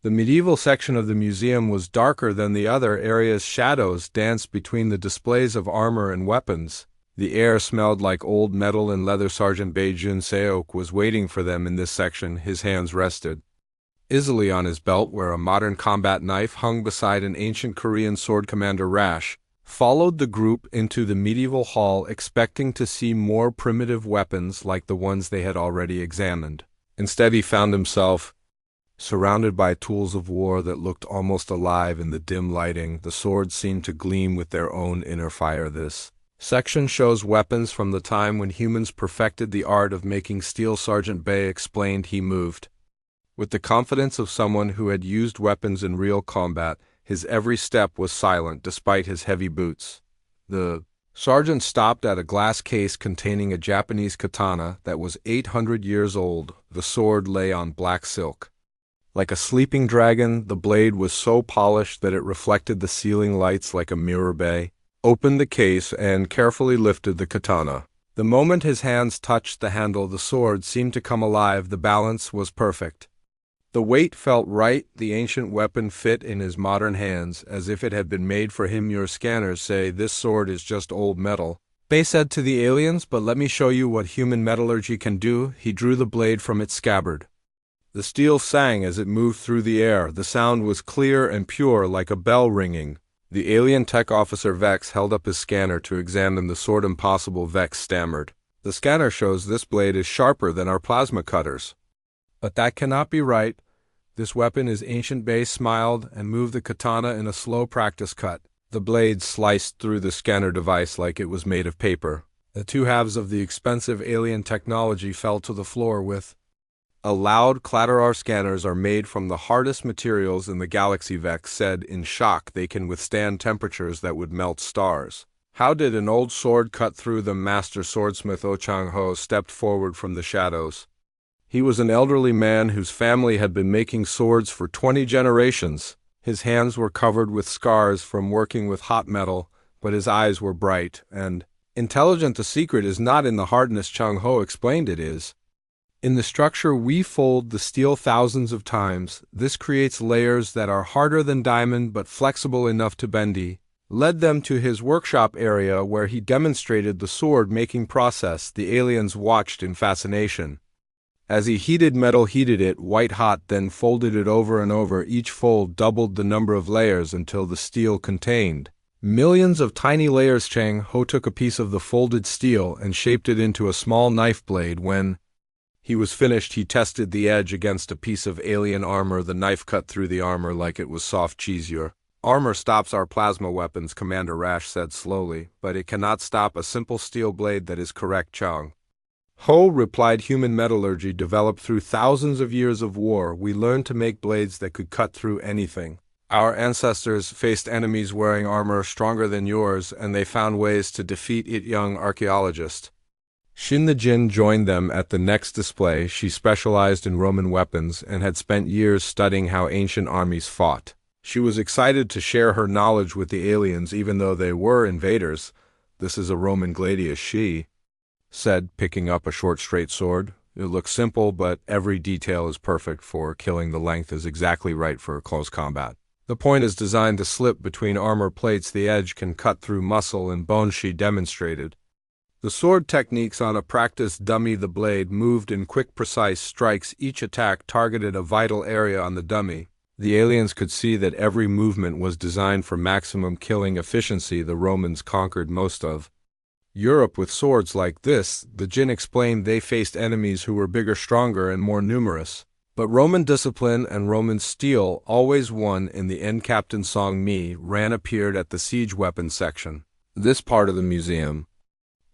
The medieval section of the museum was darker than the other areas. Shadows danced between the displays of armor and weapons. The air smelled like old metal and leather. Sergeant Baijun Seok was waiting for them in this section. His hands rested easily on his belt, where a modern combat knife hung beside an ancient Korean sword. Commander Rash followed the group into the medieval hall, expecting to see more primitive weapons like the ones they had already examined. Instead, he found himself surrounded by tools of war that looked almost alive in the dim lighting. The swords seemed to gleam with their own inner fire. This section shows weapons from the time when humans perfected the art of making steel. Sergeant Bay explained. He moved with the confidence of someone who had used weapons in real combat. His every step was silent despite his heavy boots. The sergeant stopped at a glass case containing a Japanese katana that was 800 years old. The sword lay on black silk. Like a sleeping dragon, the blade was so polished that it reflected the ceiling lights like a mirror. Bay opened the case and carefully lifted the katana. The moment his hands touched the handle, the sword seemed to come alive. The balance was perfect. The weight felt right. The ancient weapon fit in his modern hands as if it had been made for him. Your scanners say this sword is just old metal, Bay said to the aliens, but let me show you what human metallurgy can do. He drew the blade from its scabbard. The steel sang as it moved through the air. The sound was clear and pure, like a bell ringing. The alien tech officer Vex held up his scanner to examine the sword. Impossible, Vex stammered. The scanner shows this blade is sharper than our plasma cutters. But that cannot be right. This weapon is ancient. Bay smiled and moved the katana in a slow practice cut. The blade sliced through the scanner device like it was made of paper. The two halves of the expensive alien technology fell to the floor with a loud clatter. Our scanners are made from the hardest materials in the galaxy, Vex said in shock. They can withstand temperatures that would melt stars. How did an old sword cut through them? Master swordsmith Oh Chang-ho stepped forward from the shadows. He was an elderly man whose family had been making swords for 20 generations. His hands were covered with scars from working with hot metal, but his eyes were bright and intelligent. The secret is not in the hardness, Chang-ho explained. It is in the structure. We fold the steel thousands of times. This creates layers that are harder than diamond but flexible enough to bend. Led them to his workshop area where he demonstrated the sword-making process. The aliens watched in fascination. As he heated metal, heated it white hot, then folded it over and over. Each fold doubled the number of layers until the steel contained millions of tiny layers. Chang-ho took a piece of the folded steel and shaped it into a small knife blade. When he was finished, he tested the edge against a piece of alien armor. The knife cut through the armor like it was soft cheese. Your armor stops our plasma weapons, Commander Rash said slowly, but it cannot stop a simple steel blade that is correct. Chang-ho replied, human metallurgy developed through thousands of years of war. We learned to make blades that could cut through anything. Our ancestors faced enemies wearing armor stronger than yours, and they found ways to defeat it. Young archaeologist Shin the Jin joined them at the next display. She specialized in Roman weapons and had spent years studying how ancient armies fought. She was excited to share her knowledge with the aliens, even though they were invaders. This is a Roman gladius, she said, picking up a short straight sword. It looks simple, but every detail is perfect for killing. The length is exactly right for close combat. The point is designed to slip between armor plates. The edge can cut through muscle and bone, she demonstrated the sword techniques on a practice dummy. The blade moved in quick, precise strikes. Each attack targeted a vital area on the dummy. The aliens could see that every movement was designed for maximum killing efficiency. The Romans conquered most of Europe with swords like this. The Jin explained they faced enemies who were bigger, stronger, and more numerous. But Roman discipline and Roman steel always won in the end. Captain Song Mi Ran appeared at the siege weapons section. This part of the museum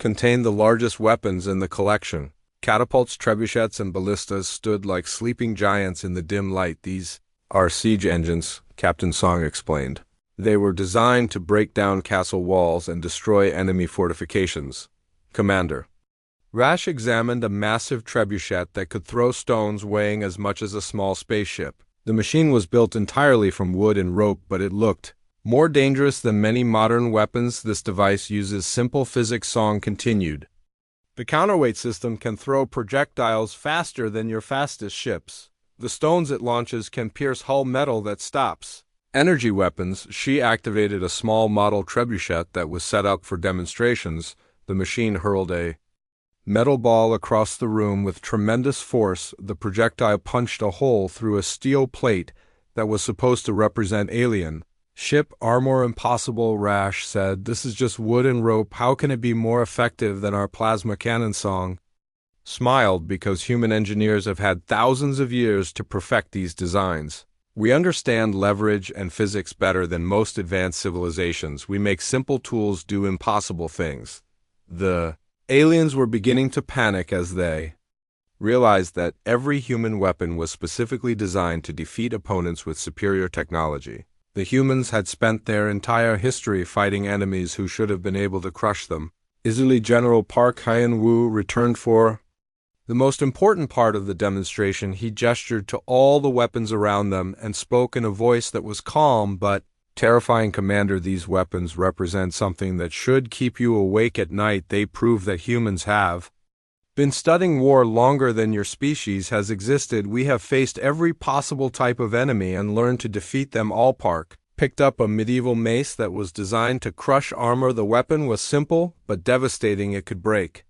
contained the largest weapons in the collection. Catapults, trebuchets, and ballistas stood like sleeping giants in the dim light. These are siege engines, Captain Song explained. They were designed to break down castle walls and destroy enemy fortifications. Commander Rash examined a massive trebuchet that could throw stones weighing as much as a small spaceship. The machine was built entirely from wood and rope, but it looked more dangerous than many modern weapons. This device uses simple physics, Song continued. The counterweight system can throw projectiles faster than your fastest ships. The stones it launches can pierce hull metal that stops. Energy weapons. She activated a small model trebuchet that was set up for demonstrations. The machine hurled a metal ball across the room with tremendous force. The projectile punched a hole through a steel plate that was supposed to represent alien ship armor. Impossible, Rash said. This is just wood and rope. How can it be more effective than our plasma cannon? Song smiled because human engineers have had thousands of years to perfect these designs. We understand leverage and physics better than most advanced civilizations. We make simple tools do impossible things. The aliens were beginning to panic as they realized that every human weapon was specifically designed to defeat opponents with superior technology. The humans had spent their entire history fighting enemies who should have been able to crush them. Easily. General Park Hyun-woo returned for the most important part of the demonstration. He gestured to all the weapons around them and spoke in a voice that was calm but terrifying. Commander, these weapons represent something that should keep you awake at night. They prove that humans have been studying war longer than your species has existed. We have faced every possible type of enemy and learned to defeat them all. Park picked up a medieval mace that was designed to crush armor. The weapon was simple but devastating. It could break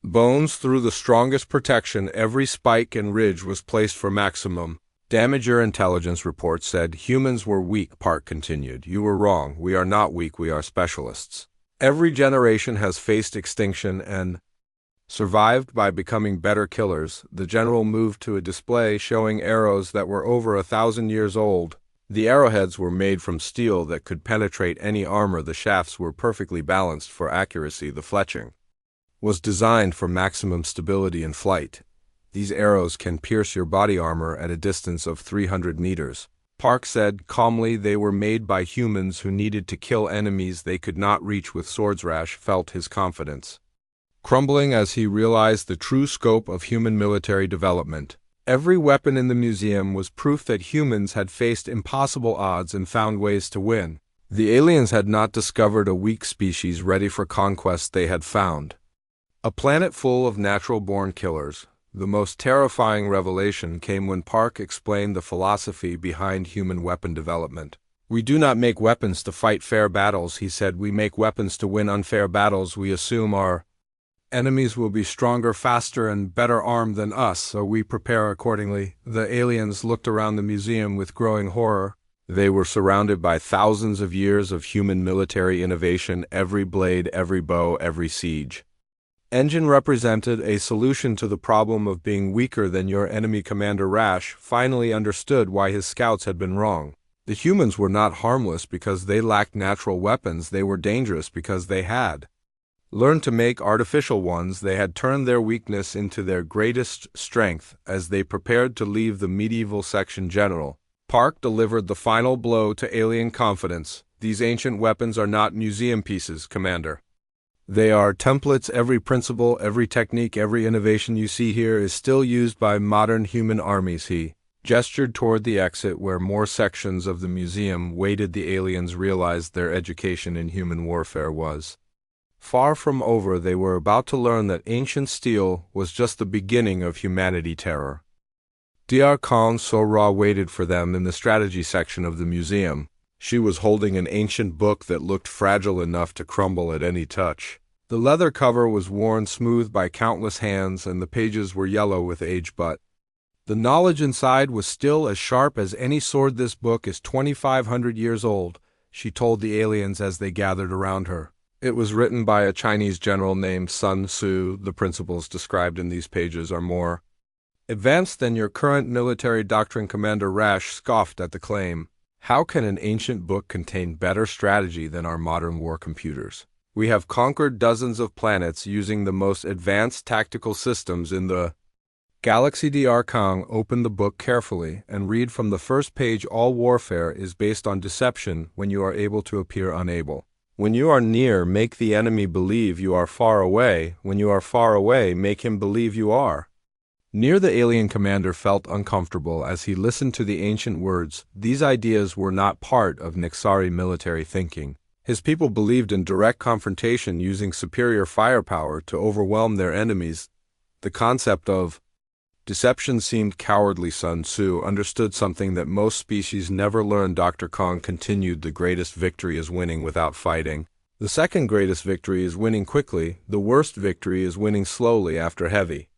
bones through the strongest protection. Every spike and ridge was placed for maximum damage. Your intelligence report said humans were weak. Park continued. You were wrong. We are not weak. We are specialists. Every generation has faced extinction and survived by becoming better killers. The general moved to a display showing arrows that were over 1,000 years old. The arrowheads were made from steel that could penetrate any armor. The shafts were perfectly balanced for accuracy. The fletching was designed for maximum stability in flight. These arrows can pierce your body armor at a distance of 300 meters. Park said calmly. They were made by humans who needed to kill enemies they could not reach with swords. Rash felt his confidence crumbling as he realized the true scope of human military development. Every weapon in the museum was proof that humans had faced impossible odds and found ways to win. The aliens had not discovered a weak species ready for conquest. They had found a planet full of natural-born killers. The most terrifying revelation came when Park explained the philosophy behind human weapon development. We do not make weapons to fight fair battles, he said. We make weapons to win unfair battles. We assume our enemies will be stronger, faster, and better armed than us, so we prepare accordingly. The aliens looked around the museum with growing horror. They were surrounded by thousands of years of human military innovation. Every blade, every bow, every siege engine represented a solution to the problem of being weaker than your enemy. Commander Rash finally understood why his scouts had been wrong. The humans were not harmless because they lacked natural weapons. They were dangerous because they had learned to make artificial ones. They had turned their weakness into their greatest strength. As they prepared to leave the medieval section, General Park delivered the final blow to alien confidence. These ancient weapons are not museum pieces, Commander. They are templates. Every principle, every technique, every innovation you see here is still used by modern human armies. He gestured toward the exit where more sections of the museum waited. The aliens realized their education in human warfare was far from over. They were about to learn that ancient steel was just the beginning of humanity terror. Dr. Kong So-ra waited for them in the strategy section of the museum. She was holding an ancient book that looked fragile enough to crumble at any touch. The leather cover was worn smooth by countless hands, and the pages were yellow with age, but the knowledge inside was still as sharp as any sword. This book is 2,500 years old, she told the aliens as they gathered around her. It was written by a Chinese general named Sun Tzu. The principles described in these pages are more advanced than your current military doctrine. Commander Rash scoffed at the claim. How can an ancient book contain better strategy than our modern war computers? We have conquered dozens of planets using the most advanced tactical systems in the galaxy. Dr. Kong opened the book carefully and read from the first page. All warfare is based on deception. When you are able to appear unable. When you are near, make the enemy believe you are far away. When you are far away, make him believe you are near. The alien commander felt uncomfortable as he listened to the ancient words. These ideas were not part of Nixari military thinking. His people believed in direct confrontation using superior firepower to overwhelm their enemies. The concept of Deception seemed cowardly. Sun Tzu understood something that most species never learn. Dr. Kong continued, the greatest victory is winning without fighting. The second greatest victory is winning quickly. The worst victory is winning slowly after heavy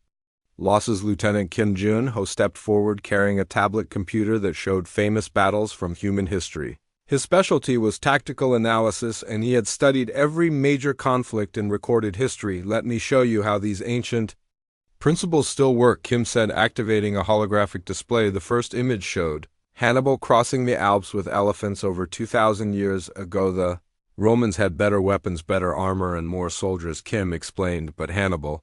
losses. Lieutenant Kim Jun-ho stepped forward carrying a tablet computer that showed famous battles from human history. His specialty was tactical analysis, and he had studied every major conflict in recorded history. Let me show you how these ancient principles still work, Kim said, activating a holographic display. The first image showed Hannibal crossing the Alps with elephants over 2,000 years ago. The Romans had better weapons, better armor, and more soldiers, Kim explained, but Hannibal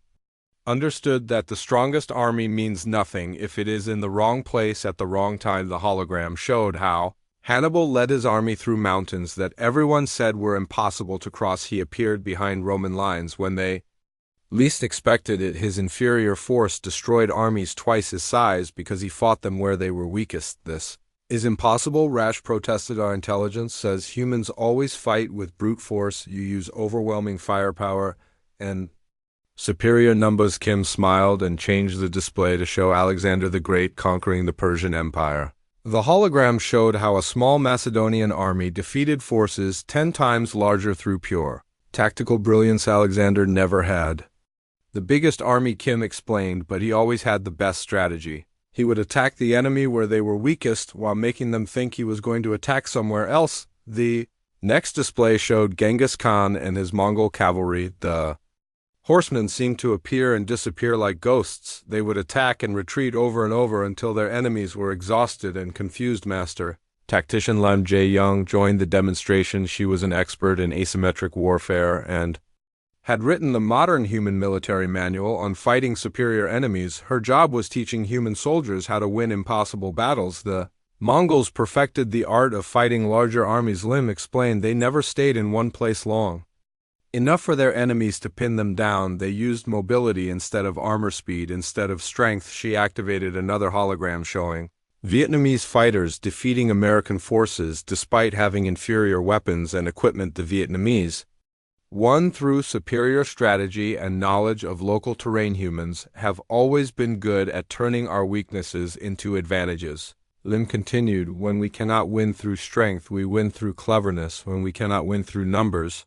understood that the strongest army means nothing if it is in the wrong place at the wrong time. The hologram showed how Hannibal led his army through mountains that everyone said were impossible to cross. He appeared behind Roman lines when they least expected it. His inferior force destroyed armies twice his size because he fought them where they were weakest. This is impossible, Rash protested. Our intelligence says humans always fight with brute force. You use overwhelming firepower and superior numbers. Kim smiled and changed the display to show Alexander the Great conquering the Persian Empire. The hologram showed how a small Macedonian army defeated forces 10 times larger through pure tactical brilliance Alexander never had the biggest army, Kim explained, but he always had the best strategy. He would attack the enemy where they were weakest while making them think he was going to attack somewhere else. The next display showed Genghis Khan and his Mongol cavalry. The horsemen seemed to appear and disappear like ghosts. They would attack and retreat over and over until their enemies were exhausted and confused. Master tactician Lam Jae-young joined the demonstration. She was an expert in asymmetric warfare and had written the modern human military manual on fighting superior enemies. Her job was teaching human soldiers how to win impossible battles. The Mongols perfected the art of fighting larger armies. Lim explained they never stayed in one place long enough for their enemies to pin them down. They used mobility instead of armor, speed instead of strength. She activated another hologram showing Vietnamese fighters defeating American forces despite having inferior weapons and equipment. The Vietnamese won through superior strategy and knowledge of local terrain. Humans have always been good at turning our weaknesses into advantages. Lim continued, when we cannot win through strength, we win through cleverness. When we cannot win through numbers,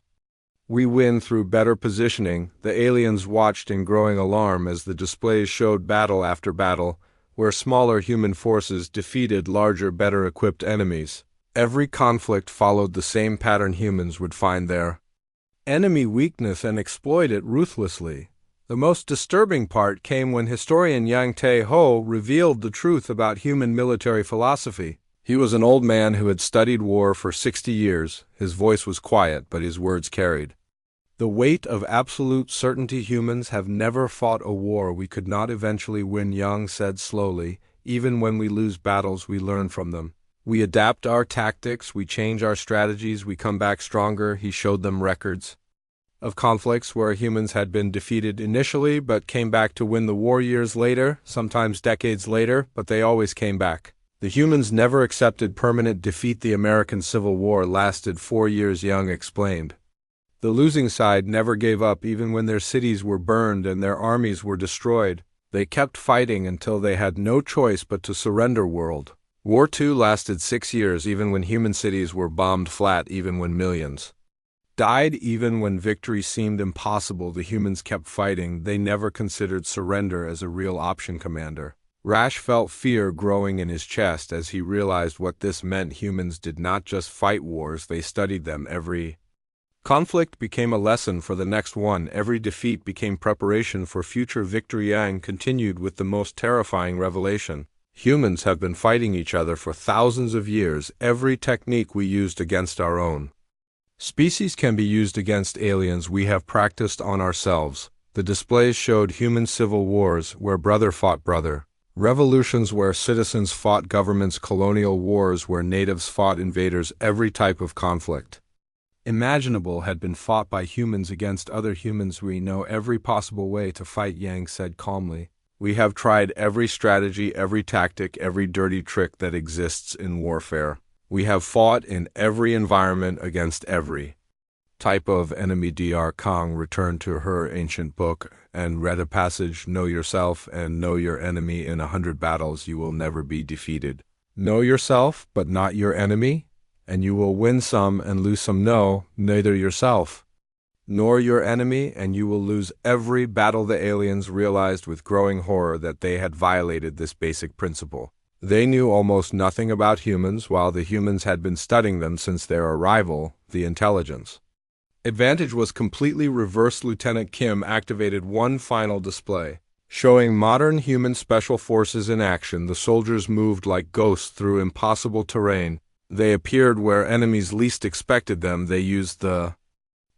we win through better positioning. The aliens watched in growing alarm as the displays showed battle after battle, where smaller human forces defeated larger, better equipped enemies. Every conflict followed the same pattern. Humans would find their enemy weakness and exploit it ruthlessly. The most disturbing part came when historian Yang Tae-ho revealed the truth about human military philosophy. He was an old man who had studied war for 60 years. His voice was quiet, but his words carried the weight of absolute certainty. Humans have never fought a war we could not eventually win, Yang said slowly. Even when we lose battles, we learn from them. We adapt our tactics, we change our strategies, we come back stronger. He showed them records of conflicts where humans had been defeated initially but came back to win the war years later, sometimes decades later, but they always came back. The humans never accepted permanent defeat. The American Civil War lasted 4 years, Young explained. The losing side never gave up even when their cities were burned and their armies were destroyed. They kept fighting until they had no choice but to surrender. World War II lasted 6 years, even when human cities were bombed flat, even when millions died, even when victory seemed impossible. The humans kept fighting. They never considered surrender as a real option. Commander Rash felt fear growing in his chest as he realized what this meant. Humans did not just fight wars, they studied them. Every conflict became a lesson for the next one. Every defeat became preparation for future victory. Yang continued with the most terrifying revelation. Humans have been fighting each other for thousands of years. Every technique we used against our own species can be used against aliens we have practiced on ourselves. The displays showed human civil wars where brother fought brother, revolutions where citizens fought governments, colonial wars where natives fought invaders. Every type of conflict imaginable had been fought by humans against other humans. We know every possible way to fight, Yang said calmly. We have tried every strategy, every tactic, every dirty trick that exists in warfare. We have fought in every environment against every type of enemy. Dr. Kong returned to her ancient book. and read a passage, know yourself and know your enemy. In 100 battles you will never be defeated. Know yourself, but not your enemy, and you will win some and lose some. No, neither yourself nor your enemy, and you will lose every battle. The aliens realized with growing horror that they had violated this basic principle. They knew almost nothing about humans, while the humans had been studying them since their arrival. The intelligence advantage was completely reversed. Lieutenant Kim activated one final display, showing modern human special forces in action. The soldiers moved like ghosts through impossible terrain. They appeared where enemies least expected them. They used the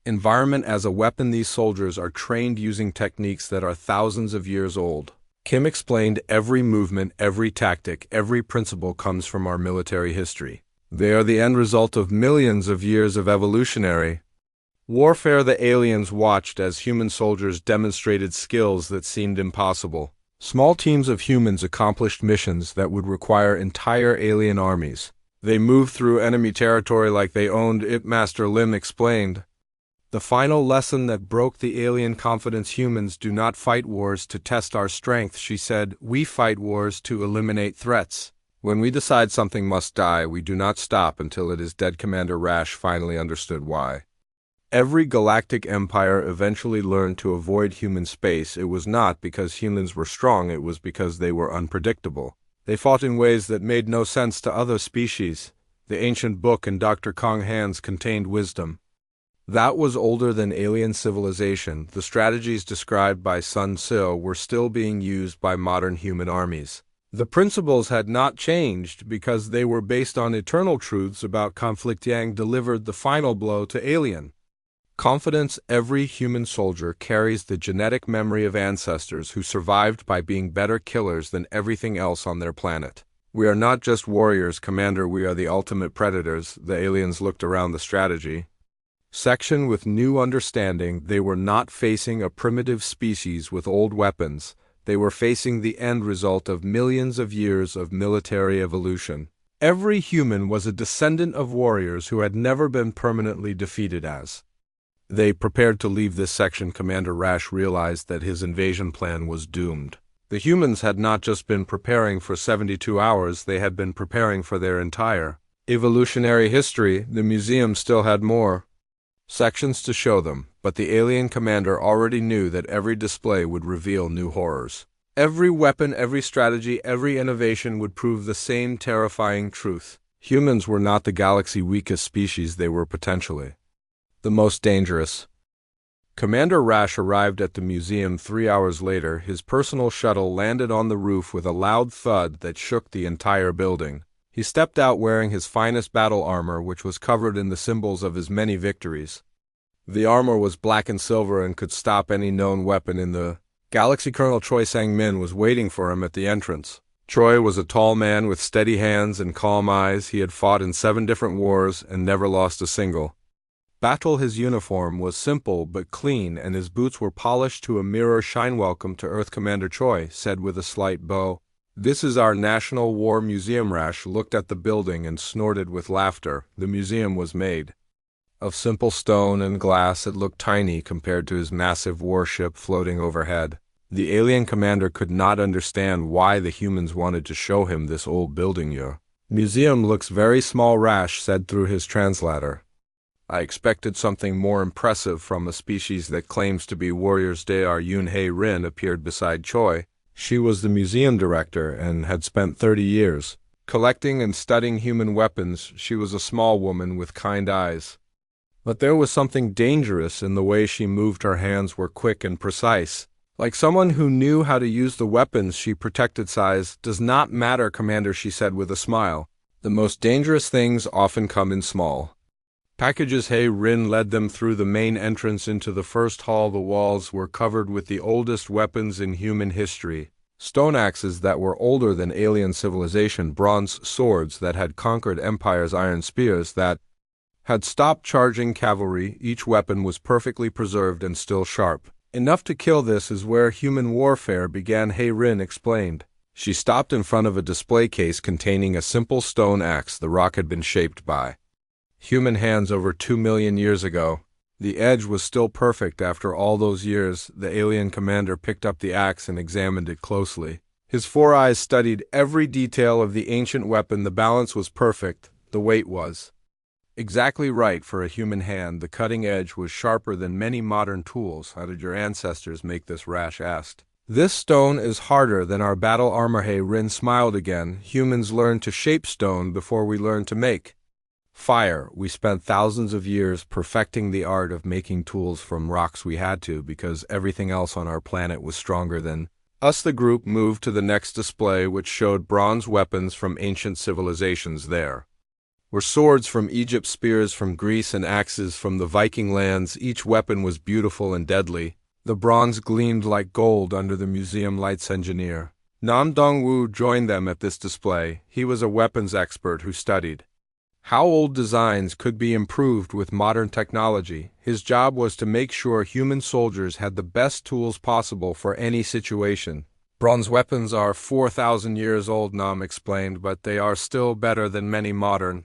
environment as a weapon. These soldiers are trained using techniques that are thousands of years old. Kim explained every movement, every tactic, every principle comes from our military history. They are the end result of millions of years of evolutionary warfare. The aliens watched as human soldiers demonstrated skills that seemed impossible. Small teams of humans accomplished missions that would require entire alien armies. They moved through enemy territory like they owned it. Master Lim explained the final lesson that broke the alien confidence. Humans do not fight wars to test our strength, she said. We fight wars to eliminate threats. When we decide something must die, we do not stop until it is dead. Commander Rash finally understood why every galactic empire eventually learned to avoid human space. It was not because humans were strong, it was because they were unpredictable. They fought in ways that made no sense to other species. The ancient book in Dr. Kong hands contained wisdom that was older than alien civilization. The strategies described by Sun Tzu were still being used by modern human armies. The principles had not changed because they were based on eternal truths about conflict. Yang delivered the final blow to alien confidence. Every human soldier carries the genetic memory of ancestors who survived by being better killers than everything else on their planet. We are not just warriors, Commander, we are the ultimate predators. The aliens looked around the strategy section with new understanding. They were not facing a primitive species with old weapons. They were facing the end result of millions of years of military evolution. Every human was a descendant of warriors who had never been permanently defeated. As they prepared to leave this section, Commander Rash realized that his invasion plan was doomed. The humans had not just been preparing for 72 hours, they had been preparing for their entire evolutionary history. The museum still had more sections to show them, but the alien commander already knew that every display would reveal new horrors. Every weapon, every strategy, every innovation would prove the same terrifying truth. Humans were not the galaxy's weakest species, they were potentially the most dangerous. Commander Rash arrived at the museum 3 hours later. His personal shuttle landed on the roof with a loud thud that shook the entire building. He stepped out wearing his finest battle armor, which was covered in the symbols of his many victories. The armor was black and silver and could stop any known weapon in the galaxy. Colonel Choi Sang-min was waiting for him at the entrance. Choi was a tall man with steady hands and calm eyes. He had fought in 7 different wars and never lost a single battle. His uniform was simple but clean, and his boots were polished to a mirror shine. Welcome to Earth, Commander Choi said with a slight bow. This is our National War Museum. Rash looked at the building and snorted with laughter. The museum was made of simple stone and glass. It looked tiny compared to his massive warship floating overhead. The alien commander could not understand why the humans wanted to show him this old building. Your museum looks very small, Rash said through his translator. I expected something more impressive from a species that claims to be warriors. Dr. Yoon-hae Rin appeared beside Choi. She was the museum director and had spent 30 years collecting and studying human weapons. She was a small woman with kind eyes, but there was something dangerous in the way she moved. Her hands were quick and precise, like someone who knew how to use the weapons she protected. Size does not matter, Commander, she said with a smile. The most dangerous things often come in small packages. Hae Rin led them through the main entrance into the first hall. The walls were covered with the oldest weapons in human history. Stone axes that were older than alien civilization, bronze swords that had conquered empires, iron spears that had stopped charging cavalry. Each weapon was perfectly preserved and still sharp enough to kill. This is where human warfare began, Hae Rin explained. She stopped in front of a display case containing a simple stone axe. The rock had been shaped by human hands over 2 million years ago. The edge was still perfect after all those years. The alien commander picked up the axe and examined it closely. His four eyes studied every detail of the ancient weapon. The balance was perfect. The weight was exactly right for a human hand. The cutting edge was sharper than many modern tools. How did your ancestors make this? Rash asked. This stone is harder than our battle armor. Rin smiled again. Humans learned to shape stone before we learned to make fire. We spent thousands of years perfecting the art of making tools from rocks. We had to, because everything else on our planet was stronger than us. The group moved to the next display, which showed bronze weapons from ancient civilizations. There were swords from Egypt, spears from Greece, and axes from the Viking lands. Each weapon was beautiful and deadly. The bronze gleamed like gold under the museum lights. Engineer Nam Dongwu joined them at this display. He was a weapons expert who studied how old designs could be improved with modern technology. His job was to make sure human soldiers had the best tools possible for any situation. Bronze weapons are 4,000 years old, Nam explained, but they are still better than many modern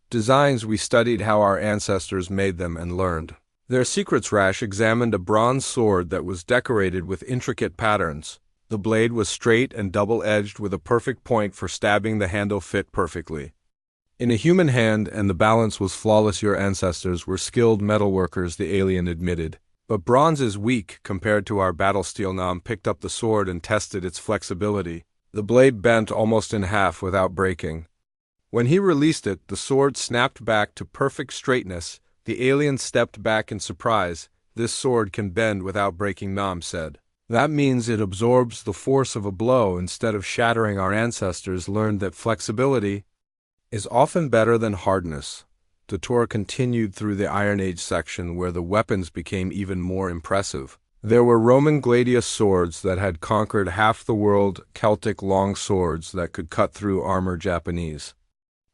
designs. We studied how our ancestors made them and learned their secrets. Rash examined a bronze sword that was decorated with intricate patterns. The blade was straight and double-edged with a perfect point for stabbing. The handle fit perfectly in a human hand, and the balance was flawless. Your ancestors were skilled metalworkers, the alien admitted. But bronze is weak compared to our battle steel. Nam picked up the sword and tested its flexibility. The blade bent almost in half without breaking. When he released it, the sword snapped back to perfect straightness. The alien stepped back in surprise. This sword can bend without breaking, Nam said. That means it absorbs the force of a blow instead of shattering. Our ancestors learned that flexibility is often better than hardness. The tour continued through the Iron Age section, where the weapons became even more impressive. There were Roman gladius swords that had conquered half the world, Celtic long swords that could cut through armor, Japanese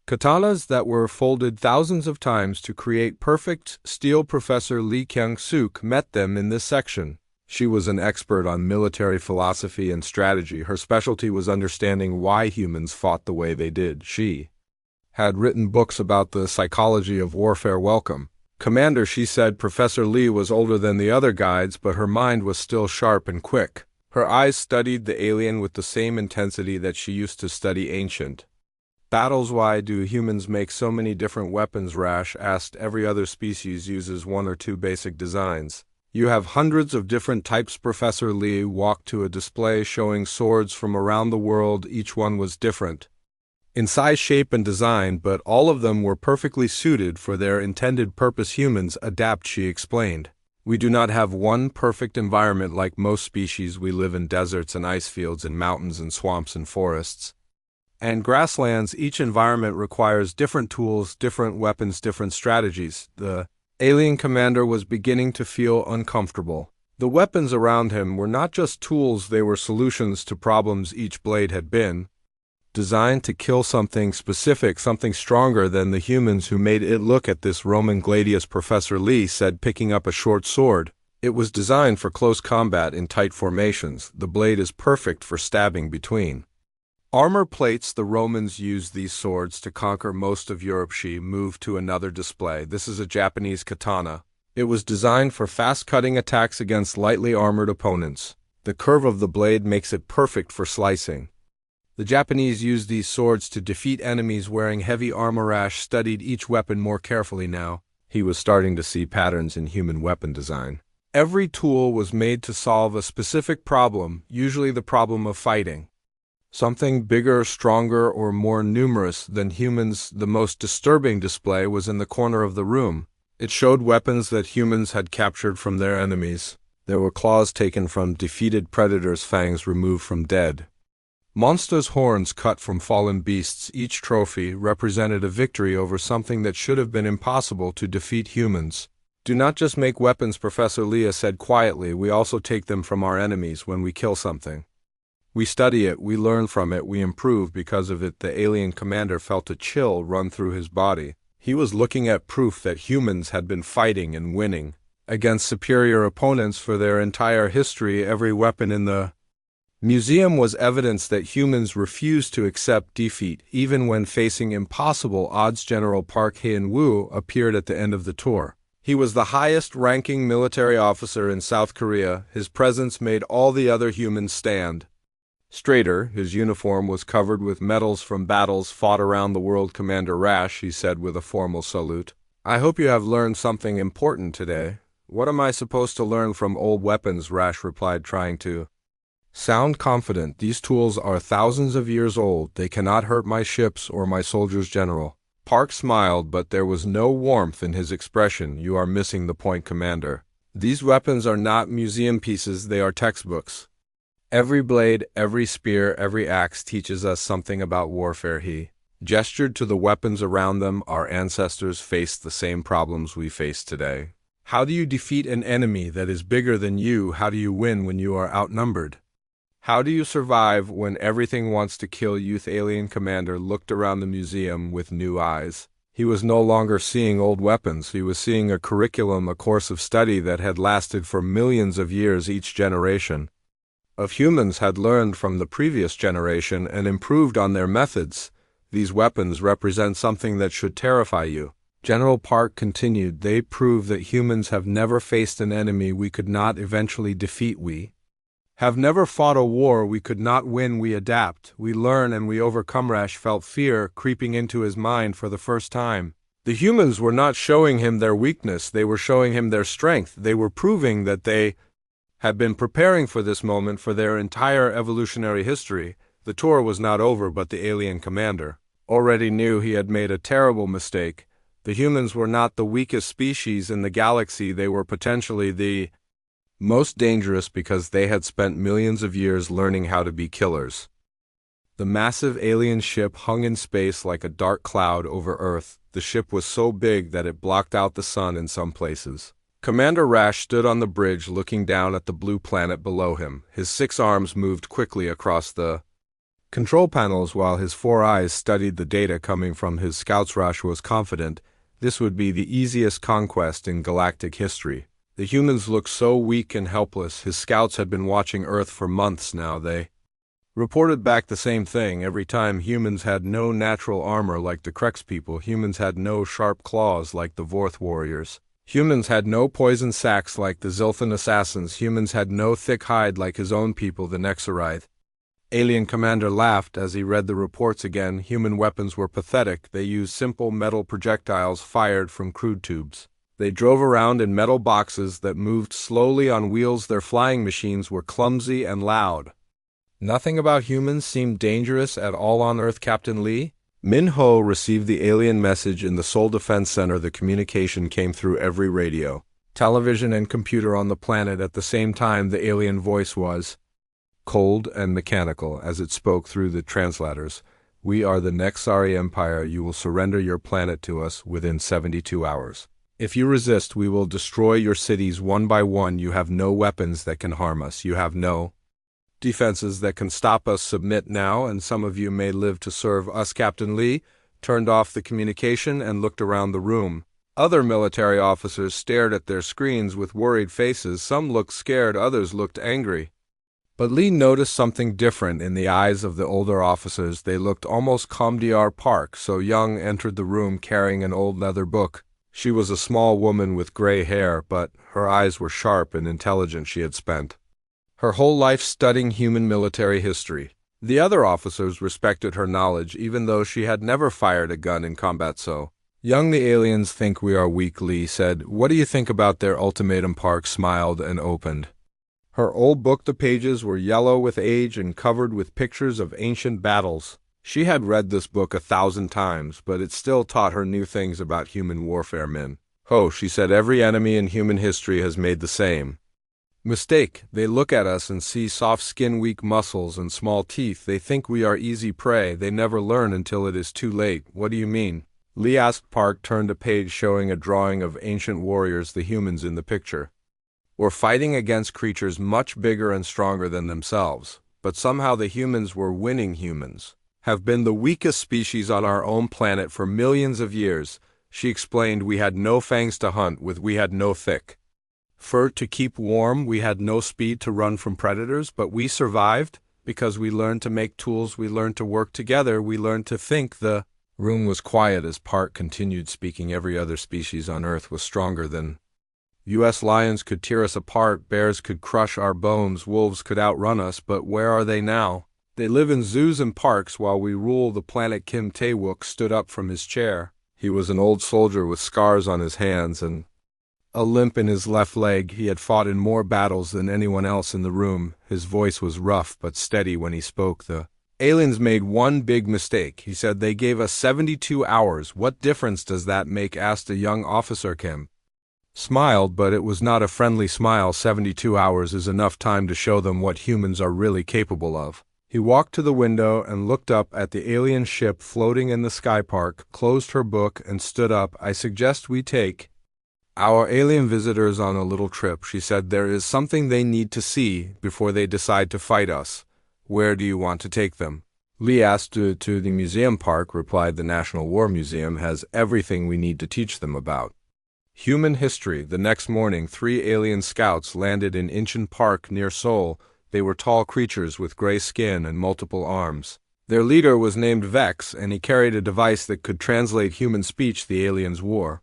katanas that were folded thousands of times to create perfect steel. Professor Lee Kyung-suk met them in this section. She was an expert on military philosophy and strategy. Her specialty was understanding why humans fought the way they did. She had written books about the psychology of warfare. Welcome, Commander, she said. Professor Lee was older than the other guides, but her mind was still sharp and quick. Her eyes studied the alien with the same intensity that she used to study ancient battles. Why do humans make so many different weapons? Rash asked. Every other species uses one or two basic designs. You have hundreds of different types. Professor Lee walked to a display showing swords from around the world. Each one was different in size, shape, and design, but all of them were perfectly suited for their intended purpose. Humans adapt, she explained. We do not have one perfect environment like most species. We live in deserts and ice fields and mountains and swamps and forests and grasslands. Each environment requires different tools, different weapons, different strategies. The alien commander was beginning to feel uncomfortable. The weapons around him were not just tools, they were solutions to problems. Each blade had been designed to kill something specific, something stronger than the humans who made it. Look at this Roman gladius, Professor Lee said, picking up a short sword. It was designed for close combat in tight formations. The blade is perfect for stabbing between armor plates. The Romans used these swords to conquer most of Europe. She moved to another display. This is a Japanese katana. It was designed for fast-cutting attacks against lightly armored opponents. The curve of the blade makes it perfect for slicing. The Japanese used these swords to defeat enemies wearing heavy armor. Rash studied each weapon more carefully now. He was starting to see patterns in human weapon design. Every tool was made to solve a specific problem, usually the problem of fighting something bigger, stronger, or more numerous than humans. The most disturbing display was in the corner of the room. It showed weapons that humans had captured from their enemies. There were claws taken from defeated predators, fangs removed from dead monsters, horns cut from fallen beasts. Each trophy represented a victory over something that should have been impossible to defeat. Humans do not just make weapons, Professor Leah said quietly. We also take them from our enemies. When we kill something, we study it, we learn from it, we improve because of it. The alien commander felt a chill run through his body. He was looking at proof that humans had been fighting and winning against superior opponents for their entire history. Every weapon in the museum was evidence that humans refused to accept defeat, even when facing impossible odds. General Park Hyun-woo appeared at the end of the tour. He was the highest-ranking military officer in South Korea. His presence made all the other humans stand straighter. His uniform was covered with medals from battles fought around the world. Commander Rash, he said with a formal salute. I hope you have learned something important today. What am I supposed to learn from old weapons? Rash replied, trying to sound confident. These tools are thousands of years old. They cannot hurt my ships or my soldiers, General. Park smiled, but there was no warmth in his expression. You are missing the point, Commander. These weapons are not museum pieces, they are textbooks. Every blade, every spear, every axe teaches us something about warfare. He gestured to the weapons around them. Our ancestors faced the same problems we face today. How do you defeat an enemy that is bigger than you? How do you win when you are outnumbered? How do you survive when everything wants to kill you? The alien commander looked around the museum with new eyes. He was no longer seeing old weapons. He was seeing a curriculum, a course of study that had lasted for millions of years. Each generation of humans had learned from the previous generation and improved on their methods. These weapons represent something that should terrify you. General Park continued, they prove that humans have never faced an enemy we could not eventually defeat. We have never fought a war we could not win. We adapt, we learn, and we overcome. Rash felt fear creeping into his mind for the first time. The humans were not showing him their weakness, they were showing him their strength. They were proving that they had been preparing for this moment for their entire evolutionary history. The tour was not over, but the alien commander already knew he had made a terrible mistake. The humans were not the weakest species in the galaxy, they were potentially the most dangerous because they had spent millions of years learning how to be killers. The massive alien ship hung in space like a dark cloud over Earth. The ship was so big that it blocked out the sun in some places. Commander Rash stood on the bridge looking down at the blue planet below him. His 6 arms moved quickly across the control panels while his 4 eyes studied the data coming from his scouts. Rash was confident this would be the easiest conquest in galactic history. The humans looked so weak and helpless. His scouts had been watching Earth for months now. They reported back the same thing. Every time, humans had no natural armor like the Krex people. Humans had no sharp claws like the Vorth warriors. Humans had no poison sacs like the Zilthan assassins. Humans had no thick hide like his own people, the Nexarite. Alien commander laughed as he read the reports again. Human weapons were pathetic. They used simple metal projectiles fired from crude tubes. They drove around in metal boxes that moved slowly on wheels. Their flying machines were clumsy and loud. Nothing about humans seemed dangerous at all on Earth. Captain Lee? Min Ho received the alien message in the Seoul Defense Center. The communication came through every radio, television, and computer on the planet at the same time. The alien voice was cold and mechanical as it spoke through the translators. We are the Nexari Empire. You will surrender your planet to us within 72 hours. If you resist, we will destroy your cities one by one. You have no weapons that can harm us. You have no defenses that can stop us. Submit now, and some of you may live to serve us. Captain Lee turned off the communication and looked around the room. Other military officers stared at their screens with worried faces. Some looked scared, others looked angry. But Lee noticed something different in the eyes of the older officers. They looked almost calm. Dr. Park, so young, entered the room carrying an old leather book. She was a small woman with gray hair, but her eyes were sharp and intelligent. She had spent her whole life studying human military history. The other officers respected her knowledge, even though she had never fired a gun in combat. So young, the aliens think we are weak, Lee said. What do you think about their ultimatum? Park smiled and opened her old book. The pages were yellow with age and covered with pictures of ancient battles. She had read this book 1,000 times, but it still taught her new things about human warfare. Min Ho, she said, every enemy in human history has made the same mistake. They look at us and see soft skin, weak muscles, and small teeth. They think we are easy prey. They never learn until it is too late. What do you mean? Lee asked. Park turned a page showing a drawing of ancient warriors. The humans in the picture were fighting against creatures much bigger and stronger than themselves, but somehow the humans were winning. Humans have been the weakest species on our own planet for millions of years. She explained, we had no fangs to hunt with, we had no thick fur to keep warm, we had no speed to run from predators, but we survived because we learned to make tools, we learned to work together, we learned to think. The Room was quiet as Park continued speaking. Every other species on Earth was stronger than U.S. Lions could tear us apart, bears could crush our bones, wolves could outrun us, but where are they now? They live in zoos and parks while we rule the planet. Kim Tae-wook stood up from his chair. He was an old soldier with scars on his hands and a limp in his left leg. He had fought in more battles than anyone else in the room. His voice was rough but steady when he spoke. The aliens made one big mistake. He said they gave us 72 hours. What difference does that make? Asked a young officer. Kim smiled, but it was not a friendly smile. 72 hours is enough time to show them what humans are really capable of. He walked to the window and looked up at the alien ship floating in the sky. Park closed her book and stood up. I suggest we take our alien visitors on a little trip, she said. There is something they need to see before they decide to fight us. Where do you want to take them? Lee asked. To the museum. Park replied. The National War Museum has everything we need to teach them about human history. The next morning, 3 alien scouts landed in Incheon Park near Seoul. They were tall creatures with gray skin and multiple arms. Their leader was named Vex, and he carried a device that could translate human speech. The aliens wore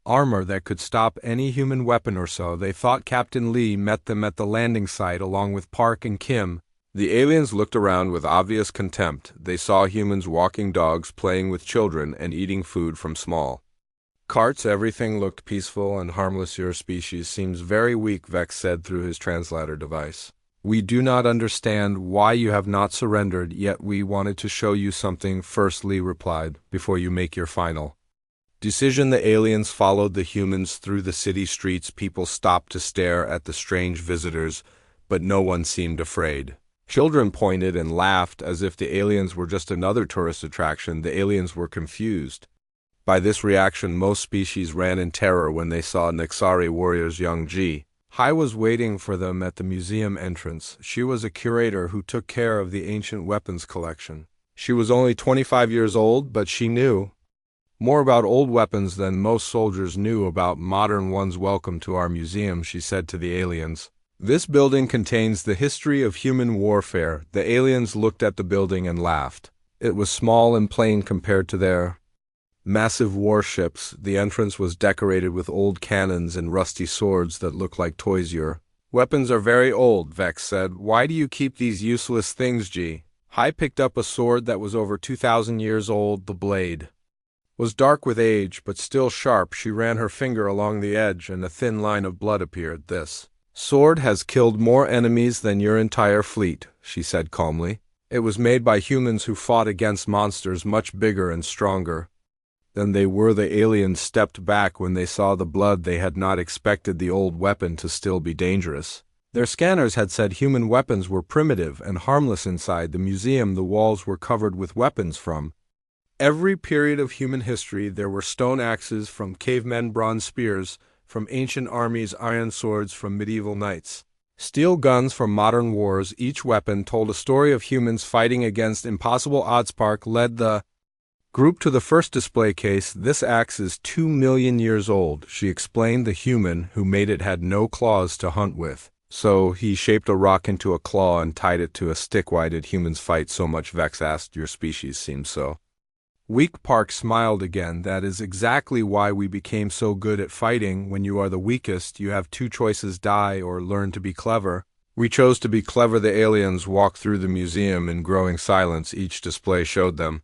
armor that could stop any human weapon or so. They thought. Captain Lee met them at the landing site along with Park and Kim. The aliens looked around with obvious contempt. They saw humans walking dogs, playing with children, and eating food from small carts. Everything looked peaceful and harmless. Your species seems very weak, Vex said through his translator device. We do not understand why you have not surrendered, yet we wanted to show you something first, Lee replied, before you make your final decision. The aliens followed the humans through the city streets. People stopped to stare at the strange visitors, but no one seemed afraid. Children pointed and laughed as if the aliens were just another tourist attraction. The aliens were confused by this reaction. Most species ran in terror when they saw Nexari warriors. Young Ji Hai was waiting for them at the museum entrance. She was a curator who took care of the ancient weapons collection. She was only 25 years old, but she knew more about old weapons than most soldiers knew about modern ones. Welcome to our museum, she said to the aliens. This building contains the history of human warfare. The aliens looked at the building and laughed. It was small and plain compared to their massive warships. The entrance was decorated with old cannons and rusty swords that looked like toys. Your weapons are very old, Vex said. Why do you keep these useless things, Ji? Hai picked up a sword that was over 2,000 years old. The blade was dark with age, but still sharp. She ran her finger along the edge, and a thin line of blood appeared. This sword has killed more enemies than your entire fleet, she said calmly. It was made by humans who fought against monsters much bigger and stronger than they were. The aliens stepped back when they saw the blood. They had not expected the old weapon to still be dangerous. Their scanners had said human weapons were primitive and harmless. Inside the museum, the walls were covered with weapons from every period of human history. There were stone axes from cavemen, bronze spears from ancient armies, iron swords from medieval knights, steel guns from modern wars. Each weapon told a story of humans fighting against impossible odds. Park led the group to the first display case. This axe is 2 million years old, she explained. The human who made it had no claws to hunt with, so he shaped a rock into a claw and tied it to a stick. Why did humans fight so much? Vex asked. Your species seems so weak. Park smiled again. That is exactly why we became so good at fighting. When you are the weakest, you have 2 choices: die or learn to be clever. We chose to be clever. The aliens walked through the museum in growing silence. Each display showed them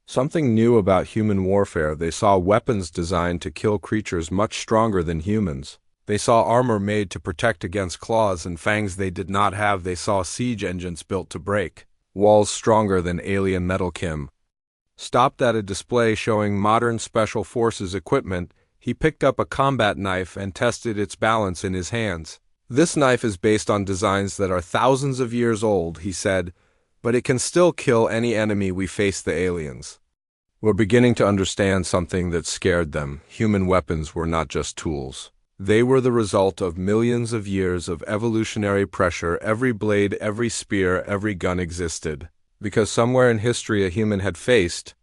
something new about human warfare. They saw weapons designed to kill creatures much stronger than humans. They saw armor made to protect against claws and fangs they did not have. They saw siege engines built to break walls stronger than alien metal. Kim stopped at a display showing modern special forces equipment. He picked up a combat knife and tested its balance in his hands. This knife is based on designs that are thousands of years old, he said, but it can still kill any enemy we face. The aliens were beginning to understand something that scared them. Human weapons were not just tools. They were the result of millions of years of evolutionary pressure. Every blade, every spear, every gun existed because somewhere in history a human had faced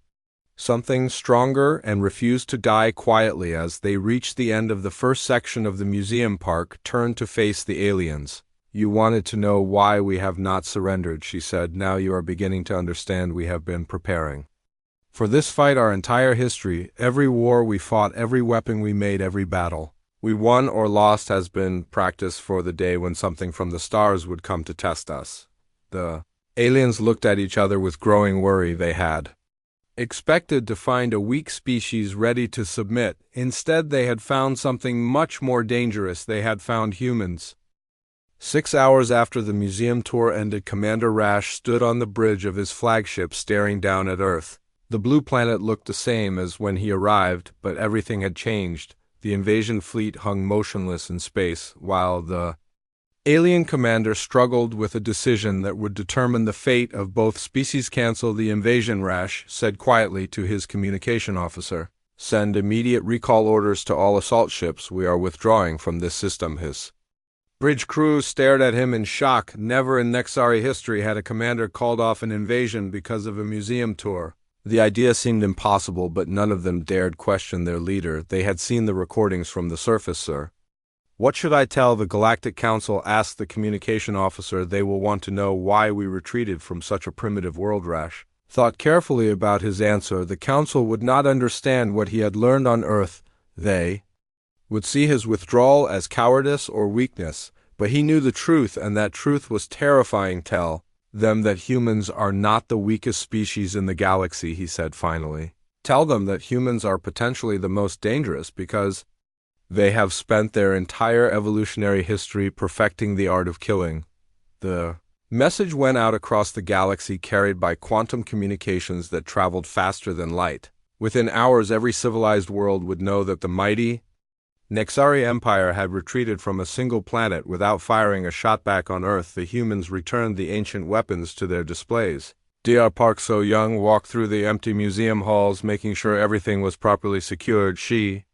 something stronger and refused to die. Quietly, as they reached the end of the first section of the museum, Park turned to face the aliens. You wanted to know why we have not surrendered, she said. Now you are beginning to understand. We have been preparing For this fight our entire history, every war we fought, every weapon we made, every battle we won or lost has been practice for the day when something from the stars would come to test us. The aliens looked at each other with growing worry. They had expected to find a weak species ready to submit. Instead, they had found something much more dangerous. They had found humans. 6 hours after the museum tour ended, Commander Rash stood on the bridge of his flagship staring down at Earth. The blue planet looked the same as when he arrived, but everything had changed. The invasion fleet hung motionless in space, while the alien commander struggled with a decision that would determine the fate of both species. Cancel the invasion, Rash said quietly to his communication officer. Send immediate recall orders to all assault ships. We are withdrawing from this system. His bridge crew stared at him in shock. Never in Nexari history had a commander called off an invasion because of a museum tour. The idea seemed impossible, but none of them dared question their leader. They had seen the recordings from the surface, sir. What should I tell the Galactic Council? Asked the communication officer. They will want to know why we retreated from such a primitive world. Rash thought carefully about his answer. The Council would not understand what he had learned on Earth. They would see his withdrawal as cowardice or weakness, but he knew the truth, and that truth was terrifying. Tell them that humans are not the weakest species in the galaxy, he said finally. Tell them that humans are potentially the most dangerous because they have spent their entire evolutionary history perfecting the art of killing. The message went out across the galaxy, carried by quantum communications that traveled faster than light. Within hours, every civilized world would know that the mighty Nexari Empire had retreated from a single planet without firing a shot back on Earth. The humans returned the ancient weapons to their displays. Dr. Park So-young walked through the empty museum halls, making sure everything was properly secured. She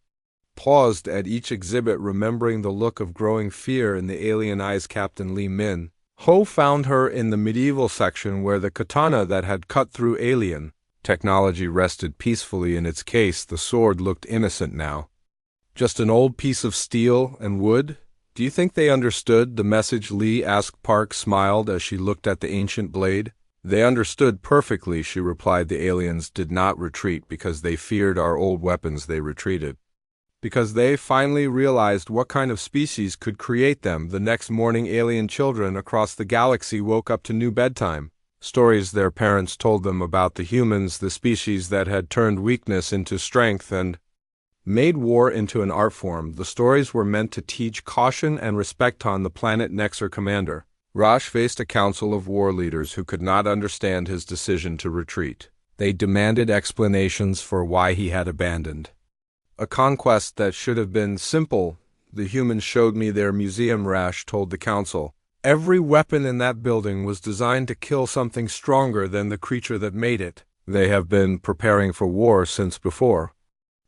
paused at each exhibit, remembering the look of growing fear in the alien eyes. Captain Li Min Ho found her in the medieval section where the katana that had cut through alien technology rested peacefully in its case. The sword looked innocent now. Just an old piece of steel and wood? Do you think they understood the message? Lee asked. Park smiled as she looked at the ancient blade. They understood perfectly, she replied. The aliens did not retreat because they feared our old weapons. They retreated because they finally realized what kind of species could create them. The next morning, alien children across the galaxy woke up to new bedtime stories their parents told them about the humans, the species that had turned weakness into strength and made war into an art form. The stories were meant to teach caution and respect. On the planet Nexar commander Rash faced a council of war leaders who could not understand his decision to retreat. They demanded explanations for why he had abandoned a conquest that should have been simple. The humans showed me their museum, Rash told the council. Every weapon in that building was designed to kill something stronger than the creature that made it. They have been preparing for war since before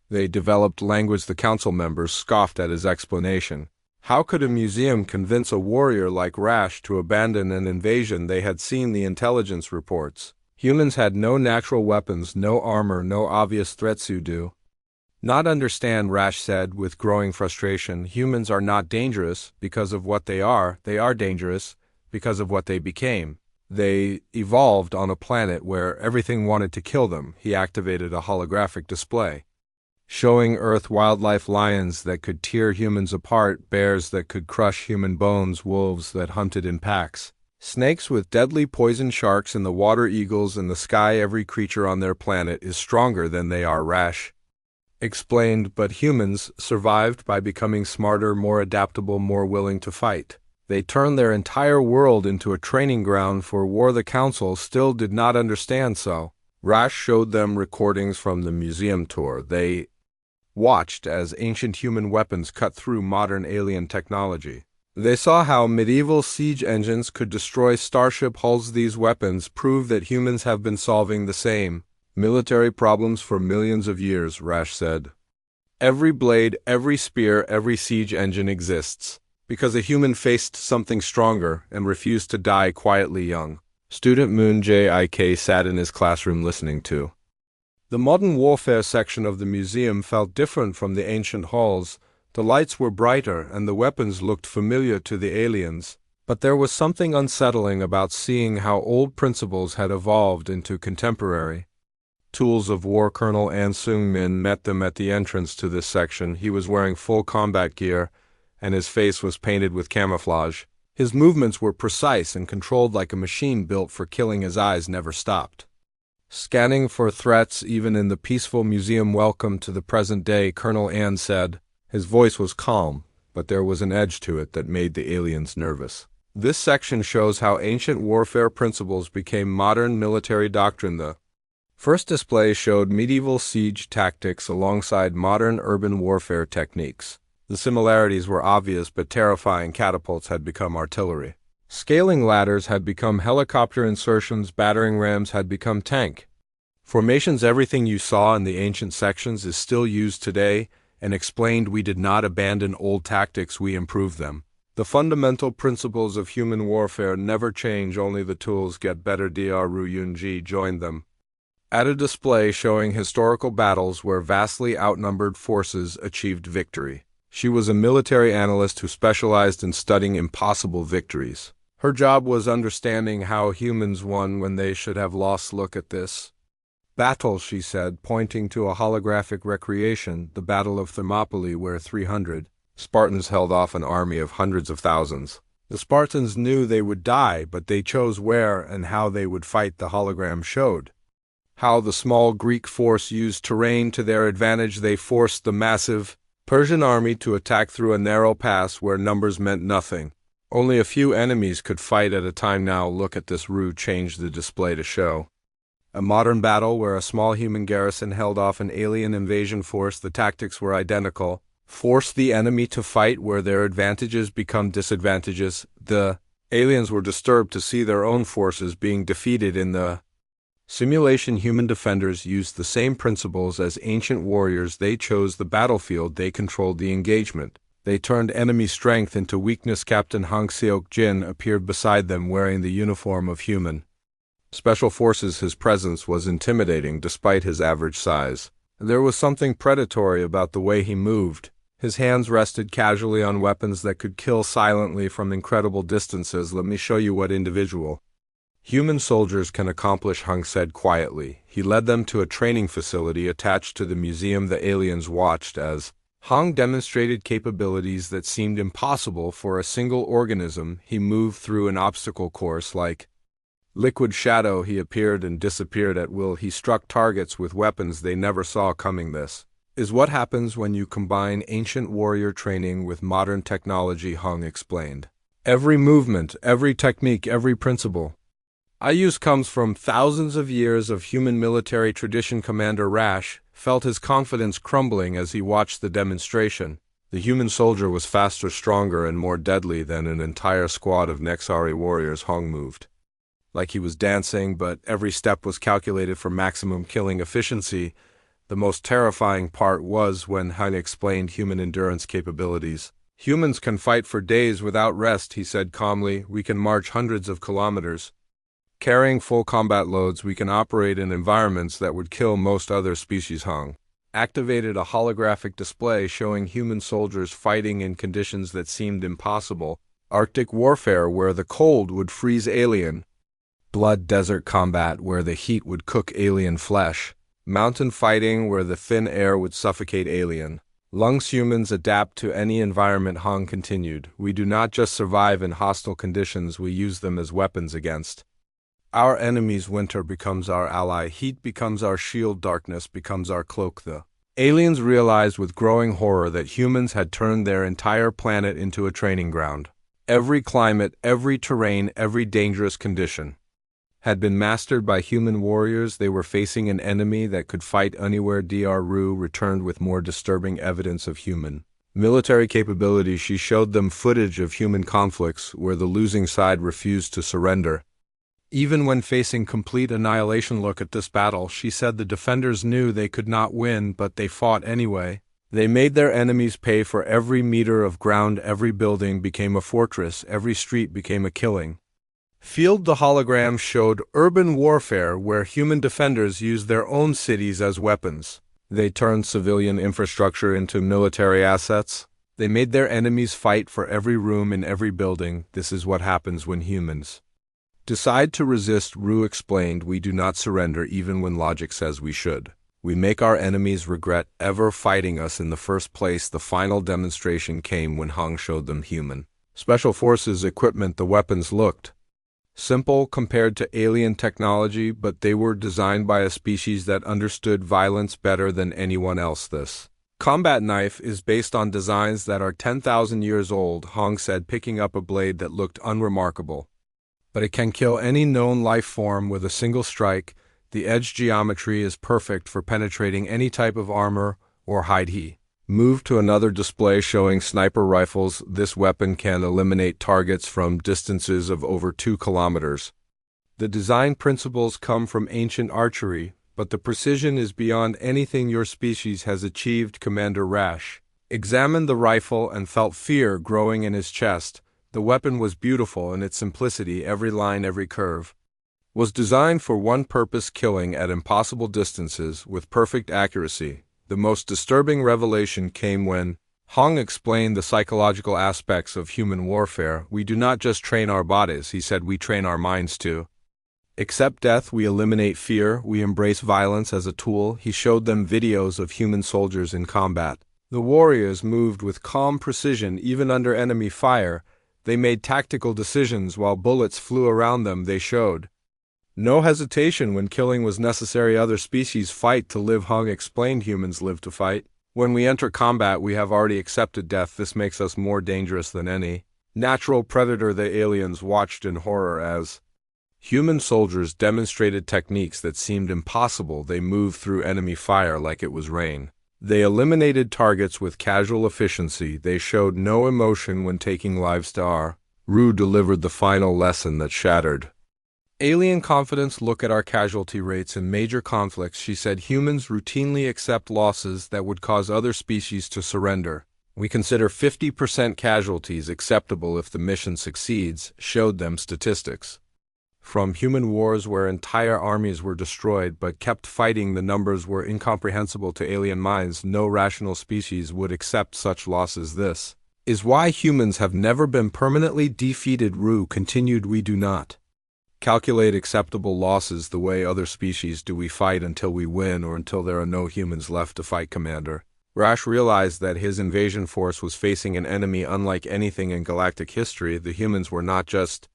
they developed language. The council members scoffed at his explanation. How could a museum convince a warrior like Rash to abandon an invasion? They had seen the intelligence reports. Humans had no natural weapons, no armor, no obvious threats. You do not understand, Rash said with growing frustration. Humans are not dangerous because of what they are dangerous because of what they became. They evolved on a planet where everything wanted to kill them. He activated a holographic display showing Earth wildlife: lions that could tear humans apart, bears that could crush human bones, wolves that hunted in packs, snakes with deadly poison, sharks in the water, eagles in the sky. Every creature on their planet is stronger than they are, Rash explained, but humans survived by becoming smarter, more adaptable, more willing to fight. They turned their entire world into a training ground for war. The council still did not understand, so Rash showed them recordings from the museum tour. They watched as ancient human weapons cut through modern alien technology. They saw how medieval siege engines could destroy starship hulls. These weapons prove that humans have been solving the same military problems for millions of years, Rash said. Every blade, every spear, every siege engine exists because a human faced something stronger and refused to die quietly. Young student Moon Jik sat in his classroom listening to the modern warfare section of the museum. Felt different from the ancient halls. The lights were brighter and the weapons looked familiar to the aliens, but there was something unsettling about seeing how old principles had evolved into contemporary Tools of War Colonel An Seung-min met them at the entrance to this section. He was wearing full combat gear, and his face was painted with camouflage. His movements were precise and controlled like a machine built for killing. His eyes never stopped scanning for threats even in the peaceful museum. Welcome to the present day, Colonel An said. His voice was calm, but there was an edge to it that made the aliens nervous. This section shows how ancient warfare principles became modern military doctrine. The first display showed medieval siege tactics alongside modern urban warfare techniques. The similarities were obvious, but terrifying. Catapults had become artillery. Scaling ladders had become helicopter insertions. Battering rams had become tank formations. Everything you saw in the ancient sections is still used today, and explained we did not abandon old tactics, we improved them. The fundamental principles of human warfare never change, only the tools get better. Dru Yunji joined them at a display showing historical battles where vastly outnumbered forces achieved victory. She was a military analyst who specialized in studying impossible victories. Her job was understanding how humans won when they should have lost. Look at this battle, she said, pointing to a holographic recreation, the Battle of Thermopylae, where 300 Spartans held off an army of hundreds of thousands. The Spartans knew they would die, but they chose where and how they would fight. The hologram showed how the small Greek force used terrain to their advantage. They forced the massive Persian army to attack through a narrow pass where numbers meant nothing. Only a few enemies could fight at a time. Now look at this. Ru changed the display to show a modern battle where a small human garrison held off an alien invasion force. The tactics were identical. Force the enemy to fight where their advantages become disadvantages. The aliens were disturbed to see their own forces being defeated in the simulation. Human defenders used the same principles as ancient warriors. They chose the battlefield. They controlled the engagement. They turned enemy strength into weakness. Captain Hang Seok-jin appeared beside them wearing the uniform of human special forces. His presence was intimidating despite his average size. There was something predatory about the way he moved. His hands rested casually on weapons that could kill silently from incredible distances. Let me show you what individual human soldiers can accomplish, Hung said quietly. He led them to a training facility attached to the museum. The aliens watched as Hung demonstrated capabilities that seemed impossible for a single organism. He moved through an obstacle course like liquid shadow. He appeared and disappeared at will. He struck targets with weapons they never saw coming. This is what happens when you combine ancient warrior training with modern technology, Hung explained. Every movement, every technique, every principle I use comes from thousands of years of human military tradition. Commander Rash felt his confidence crumbling as he watched the demonstration. The human soldier was faster, stronger, and more deadly than an entire squad of Nexari warriors. Hong moved like he was dancing, but every step was calculated for maximum killing efficiency. The most terrifying part was when Han explained human endurance capabilities. Humans can fight for days without rest, he said calmly. We can march hundreds of kilometers, carrying full combat loads. We can operate in environments that would kill most other species. Hung activated a holographic display showing human soldiers fighting in conditions that seemed impossible. Arctic warfare where the cold would freeze alien blood, desert combat where the heat would cook alien flesh, mountain fighting where the thin air would suffocate alien lungs. Humans adapt to any environment, Hong continued. We do not just survive in hostile conditions, we use them as weapons against our enemies. Winter becomes our ally, heat becomes our shield, darkness becomes our cloak. The aliens realized with growing horror that humans had turned their entire planet into a training ground. Every climate, every terrain, every dangerous condition had been mastered by human warriors. They were facing an enemy that could fight anywhere. Dru returned with more disturbing evidence of human military capability. She showed them footage of human conflicts where the losing side refused to surrender, even when facing complete annihilation. Look at this battle, she said. The defenders knew they could not win, but they fought anyway. They made their enemies pay for every meter of ground. Every building became a fortress. Every street became a killing field. The hologram showed urban warfare where human defenders used their own cities as weapons. They turned civilian infrastructure into military assets. They made their enemies fight for every room in every building. This is what happens when humans Decide to resist, Rue explained. We do not surrender even when logic says we should. We make our enemies regret ever fighting us in the first place. The final demonstration came when Hong showed them human Special Forces equipment. The weapons looked simple compared to alien technology, but they were designed by a species that understood violence better than anyone else. This combat knife is based on designs that are 10,000 years old, Hong said, picking up a blade that looked unremarkable. But it can kill any known life form with a single strike. The edge geometry is perfect for penetrating any type of armor or hide. He moved to another display showing sniper rifles. This weapon can eliminate targets from distances of over 2 kilometers. The design principles come from ancient archery, but the precision is beyond anything your species has achieved. Commander Rash examined the rifle and felt fear growing in his chest. The weapon was beautiful in its simplicity. Every line, every curve was designed for one purpose: killing at impossible distances with perfect accuracy. The most disturbing revelation came when Hong explained the psychological aspects of human warfare. We do not just train our bodies, he said, we train our minds too. Accept death, we eliminate fear, we embrace violence as a tool. He showed them videos of human soldiers in combat. The warriors moved with calm precision even under enemy fire. They made tactical decisions while bullets flew around them. They showed no hesitation when killing was necessary. Other species fight to live, Hong explained. Humans live to fight. When we enter combat, we have already accepted death. This makes us more dangerous than any natural predator. The aliens watched in horror as human soldiers demonstrated techniques that seemed impossible. They moved through enemy fire like it was rain. They eliminated targets with casual efficiency. They showed no emotion when taking lives. Rue delivered the final lesson that shattered alien confidence. Look at our casualty rates in major conflicts, she said. Humans routinely accept losses that would cause other species to surrender. We consider 50% casualties acceptable if the mission succeeds, showed them statistics from human wars where entire armies were destroyed but kept fighting. The numbers were incomprehensible to alien minds. No rational species would accept such losses. This is why humans have never been permanently defeated, Rue continued. We do not calculate acceptable losses the way other species do. We fight until we win or until there are no humans left to fight. Commander Rash realized that his invasion force was facing an enemy unlike anything in galactic history. The humans were not just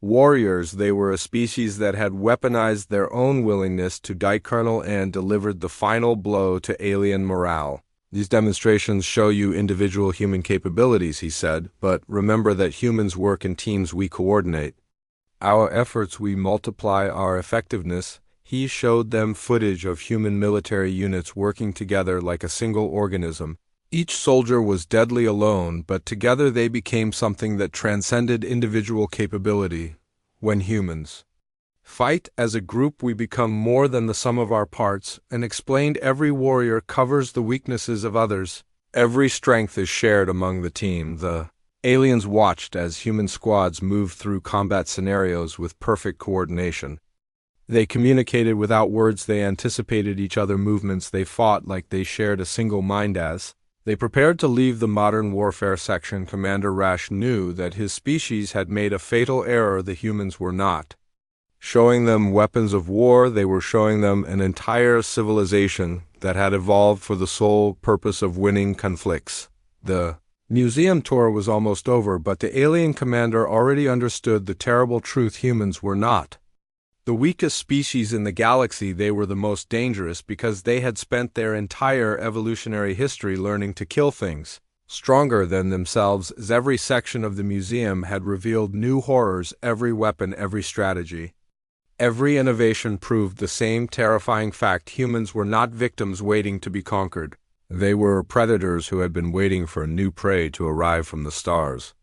warriors, they were a species that had weaponized their own willingness to die. Colonel and delivered the final blow to alien morale. These demonstrations show you individual human capabilities, he said, but remember that humans work in teams. We coordinate our efforts, we multiply our effectiveness. He showed them footage of human military units working together like a single organism. Each soldier was deadly alone, but together they became something that transcended individual capability. When humans fight as a group, we become more than the sum of our parts, and explained every warrior covers the weaknesses of others. Every strength is shared among the team. The aliens watched as human squads moved through combat scenarios with perfect coordination. They communicated without words. They anticipated each other's movements. They fought like they shared a single mind. As they prepared to leave the modern warfare section, Commander Rash knew that his species had made a fatal error. The humans were not showing them weapons of war. They were showing them an entire civilization that had evolved for the sole purpose of winning conflicts. The museum tour was almost over, but the alien commander already understood the terrible truth. Humans were not the weakest species in the galaxy. They were the most dangerous because they had spent their entire evolutionary history learning to kill things stronger than themselves. As every section of the museum had revealed new horrors, every weapon, every strategy, every innovation proved the same terrifying fact: humans were not victims waiting to be conquered. They were predators who had been waiting for a new prey to arrive from the stars.